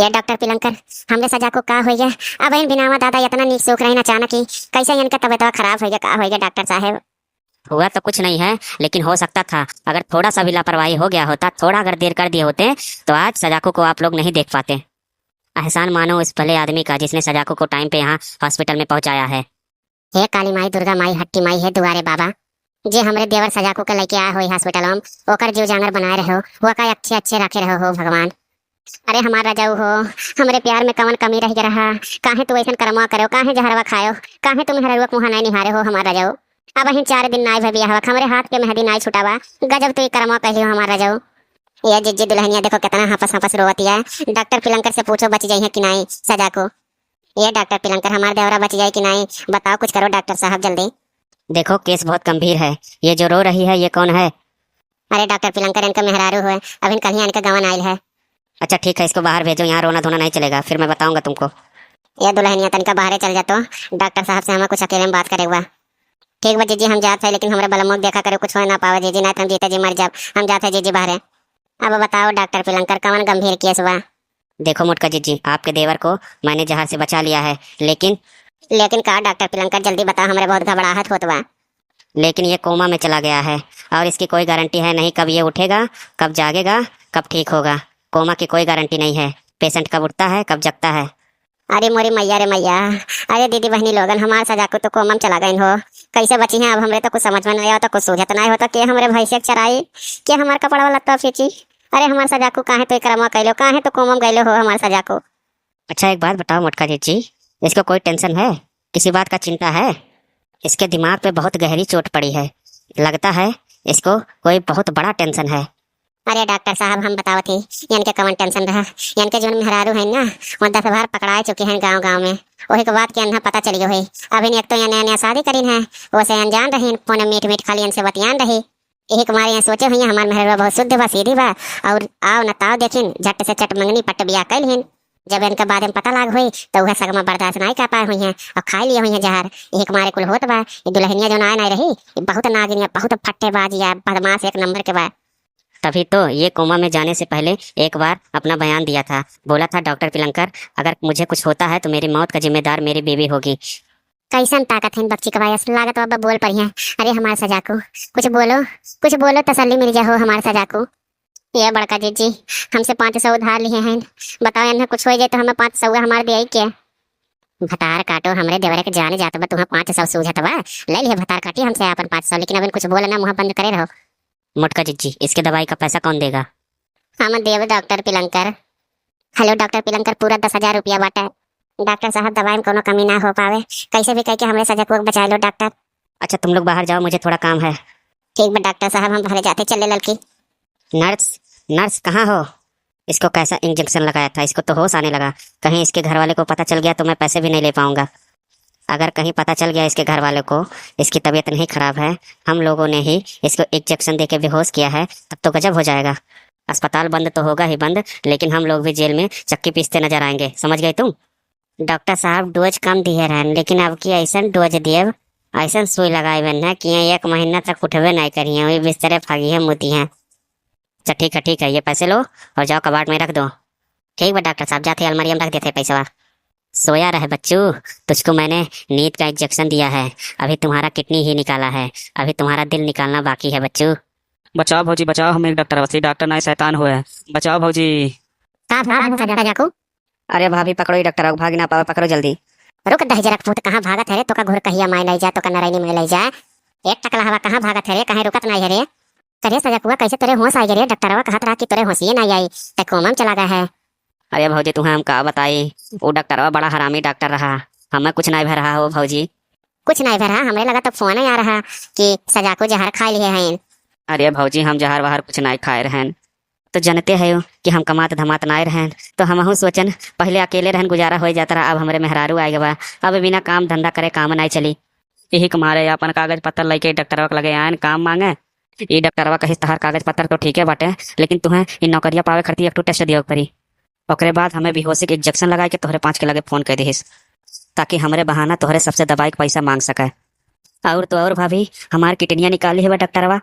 ये डॉक्टर पिलंकर हमरे सजा को का हो गया। अब इन बिनावा दादा इतना नीक सूख रही अचानक ही, कैसे इनका तबीयत खराब हो गया, का हो गया डॉक्टर साहब? हुआ तो कुछ नहीं है, लेकिन हो सकता था अगर थोड़ा सा भी लापरवाही हो गया होता, थोड़ा अगर देर कर दिए होते तो आज सजाको को आप लोग नहीं देख पाते। एहसान मानो उस भले आदमी का जिसने सजाको को टाइम पे यहाँ हॉस्पिटल में पहुंचाया है। हे काली माई, दुर्गा माई, हट्टी माई है दुआरे बाबा, जे हमरे देवर सजाको के लेके आया हो हॉस्पिटल में, ओकर जीव जांगर बनाए रहो, वो का अच्छे अच्छे रखे रहो हो भगवान। अरे हमारा रजाऊ हो, हमरे प्यार में कवन कमी रह रहा, काहे तू ऐसा कर्मा करो, काहे जहरवा खायो, काहे तुम हरवा मुहा नहीं निहारे हो हमारा रजाऊ। अब अहिं 4 दिन नाई भबिया हवा, हमरे हाथ के मेहंदी नाई छुटावा, गजब तू कर्मा कहियो हमारा रजाऊ। ये जिज्जी दुल्हनिया देखो कितना हपस हपस रोवती है। डॉक्टर पिलंकर से पूछो बच जाई है कि नहीं सजा को। ये डॉक्टर पिलंकर हमारे देवरा बच जाए कि नहीं, बताओ कुछ करो डॉक्टर साहब जल्दी। देखो केस बहुत गंभीर है, ये जो रो रही है ये कौन है? अरे डॉक्टर पिलंकर इनका मेहरारू हुए, अब इनका इनका गवन आयल है। अच्छा ठीक है, इसको बाहर भेजो, यहाँ रोना धोना नहीं चलेगा, फिर मैं बताऊंगा तुमको। ये दुल्हनिया तनका बाहर चल जातो, डॉक्टर साहब से हमें कुछ अकेले में बात करे हुआ। ठीक बा जीजी हम जाते हैं, लेकिन हमारे बलमुख देखा करे कुछ हो ना पावा जीजी, ना तुम जीते जी मर जाओ, हम जाते हैं जीजी बाहर। अब बताओ डॉक्टर पिलंकर कवन गंभीर केस हुआ? देखो मोटका जीजी, आपके देवर को मैंने जहर से बचा लिया है, लेकिन का डॉक्टर पिलंकर जल्दी बताओ, हमारे बहुत घबराहट होत बा। लेकिन ये कोमा में चला गया है और इसकी कोई गारंटी है नहीं कब ये उठेगा, कब जागेगा, कब ठीक होगा। कोमा की कोई गारंटी नहीं है, पेशेंट कब उठता है कब जगता है। अरे मोरी मैया रे मैया, अरे दीदी बहनी लोगन हमारे सजाको तो कोमम चला गई हो, कैसे बची हैं? अब हमरे तो कुछ समझ में नहीं आता, कुछ सूझत नहीं होता के हमरे भैंसे चराई के हमार कपड़ा वाला तो फीची। अरे हमारे सजाको काहे तो करमा कैलो, काहे तो कोमम गैलो हो हमारे सजाको। अच्छा एक बात बताओ मोटका जीजी, इसको कोई टेंशन है, किसी बात का चिंता है? इसके दिमाग पे बहुत गहरी चोट पड़ी है, लगता है इसको कोई बहुत बड़ा टेंशन है। अरे डॉक्टर साहब हम बताओ थी इनके कवन टेंशन रहा, इनके जो मेहरारू है ना वो 10 बार पकड़ाए चुके हैं गांव में, वही के बाद के अन्ना पता चली हुई। अभी एक तो ये नया नया शादी करीन है, वैसे अनजान रही, फोन मीठ मीठ खाली इनसे बतियान रही। यही कुमारी यहाँ सोचे हुई हमारे मेहरा बहुत शुद्ध बा, सीधी बा, और आओ न ताओ देखिन झट से चट मंगनी पट बिया कैलहिन। जब इनका बाद में पता लाग हुई तो वह सगमा बर्दाश्त नहीं कर पाए हुई हैं और खा लिए हुई हैं जहर। यही कुमारे कुल होत बा, ये दुल्हनिया जो ना नहीं रही, ये बहुत नागिन, बहुत फट्टेबाज या बदमाश एक नंबर के बा। तभी तो ये कोमा में जाने से पहले एक बार अपना बयान दिया था, बोला था डॉक्टर पिलंकर अगर मुझे कुछ होता है तो मेरी मौत का जिम्मेदार मेरी बीवी होगी। कैसन ताकत है बच्ची का, लागत अब बोल पड़ी है। अरे हमारे सजाको कुछ बोलो तसल्ली मिल जाए हो हमारे सजाको। ये बड़का जीजी हमसे 500 उधार लिए हैं, बताओ इन्हें कुछ हो जाए तो हमें 500 हमारे दिया क्या? भतार काटो, हमरे देवरे के जाने जात बा, तुम्हें 500 सूझत बा, ले लिए भतार काटी हमसे अपन 500, लेकिन अब कुछ बोलना मुँह बंद करे रहो। मोटका जीजी इसके दवाई का पैसा कौन देगा? हम देव डॉक्टर पिलंकर। हेलो डॉक्टर पिलंकर, पूरा 10,000 रुपया बाटा। डॉक्टर साहब दवाई में कोनो कमी ना हो पावे, कैसे भी कह के हमारे सजा को बचा लो डॉक्टर। अच्छा तुम लोग बाहर जाओ, मुझे थोड़ा काम है। ठीक बा डॉक्टर साहब, हम बाहर जाते चले लड़की। नर्स नर्स कहाँ हो? इसको कैसा इंजेक्शन लगाया था, इसको तो होश आने लगा, कहीं इसके घर वाले को पता चल गया तो मैं पैसे भी नहीं ले पाऊंगा। अगर कहीं पता चल गया इसके घर वालों को इसकी तबीयत नहीं खराब है, हम लोगों ने ही इसको इंजेक्शन देके बेहोश किया है, तब तो गजब हो जाएगा। अस्पताल बंद तो होगा ही बंद, लेकिन हम लोग भी जेल में चक्की पीसते नजर आएंगे, समझ गए तुम? डॉक्टर साहब डोज कम दिए रहन, लेकिन अब की ऐसा डोज दिए, ऐसा सुई लगाए बन कि 1 महीना तक उठवे नहीं करिए, वही बिस्तरे फागी है मुती हैं। अच्छा ठीक है, ये पैसे लो और जाओ कबाड़ में रख दो। ठीक बा डॉक्टर साहब, जाते अलमारी में रख देते पैसा। सोया रहे बच्चू, तुझको मैंने नींद का इंजेक्शन दिया है, अभी तुम्हारा किडनी ही निकाला है, अभी तुम्हारा दिल निकालना बाकी है बच्चू। बचाओ भौजी बचाओ, हम एक डॉक्टर वसी डॉक्टर ना शैतान हुए है, बचाओ भौजी। अरे भाभी पकड़ो ये डॉक्टर, भाग ना पावे, पकड़ो जल्दी। रुक दही जरा फूट, कहाँ भागत है रे? तो का घुर कहिया माय नहीं जा, तो का नरैनी में ले जा। एक टकला हवा कहाँ भागत है रे, कहीं रुकत नहीं है रे? करे सजा कुआ कैसे तेरे होश आई रे? डॉक्टरवा कहत रहा कि तेरे होशिए नहीं आई, ते कोमम चला गया है। अरे भौजी तुम्हें हम का बताई, वो डॉक्टरवा बड़ा हरामी डॉक्टर रहा, हमें कुछ नहीं भर रहा हो भौजी। कुछ नहीं भर रहा, हमरे लगा तो फोन आ रहा कि सजा को जहर खा लिए हैं। अरे भौजी हम जहर वहर कुछ नहीं खाए रहें, तो जानते है कि हम कमात धमात नहीं रहें, तो हम सोचन पहले अकेले रहन गुजारा हो जाता रहा, अब हमारे मेहरारू आए बा, अब बिना काम धंधा करे काम नहीं चली। यही कुमारे अपन कागज पत्तर लेके डॉक्टरवा के लगे आए काम मांगे। ये डॉक्टरवा कही तहार कागज पत्तर तो ठीक है बाटे, लेकिन तुम्हें इन नौकरिया पावे खरती एक टेस्ट दियो परी, ओकरे बाद हमें बेहोशी के इंजेक्शन लगा के तोहरे 5 के लगे फोन कर दिस, ताकि हमारे बहाना तोहरे सबसे दवाई का पैसा मांग सके। और तो और भाभी हमार किडनियाँ निकाली है डॉक्टरवा,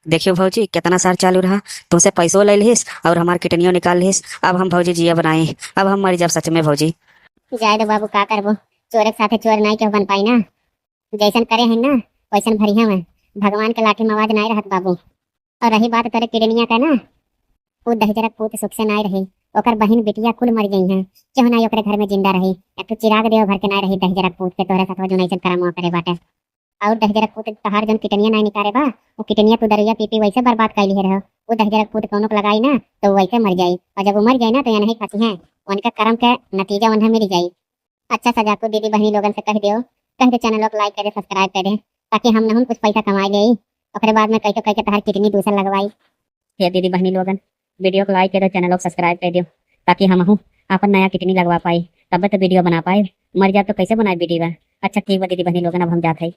देखियो भौजी कितना सार चालू रहा, तुमसे पैसों ले लिस और हमार किडनियों निकाल लिस। अब हम भौजी जिया बनाए, अब हम मर जाब सच में भौजी। जाए दो बाबू, का करबो, चोरे के साथे चोर नहीं क्यों बन पाई ना। जैसन करे हैं ना वैसन भरिया में, भगवान के लाठी में आवाज नहीं रहत बाबू। और रही बात तेरे किडनिया का ना, वो दहजरक पूत सुख से नहीं रही, ओकर बहन बिटिया कुल मर गई हैं, क्यों नहीं ओकरे घर में जिंदा रही। एक तो चिराग देव भर के नहीं रही दहजरक पूत के, तोहरे साथ जो नहीं करम करे बाटे। और दहजरक पूत तहार जन किडनिया नहीं निकारे बा, वो किडनिया तू दरिया पीपी वैसे बर्बाद कैली है रहो। वो दहजरक पूत कौनो को लगाई ना तो वो वैसे मर जाई, और जब वो मर जाए ना तो यहाँ नहीं फंसी है, उनका कर्म के नतीजा उन्हें मिल जाई। अच्छा सजा को दीदी बहनी लोगन से कह दियो, कह दे चैनल को लाइक करे सब्सक्राइब करे, ताकि हम न कुछ पैसा कमाए गई, ओकरे बाद में कह के तहार किडनी दूसर लगवाई। ये दीदी बहनी लोगन वीडियो को लाइक करे, चैनल को सब्सक्राइब कर दियो, ताकि हम अपन नया किडनी लगवा पाई, तब तो वीडियो बना पाए। मर जाए तो कैसे बनाए वीडियो। अच्छा ठीक है दीदी बहनी लोगन, अब हम जाते हैं।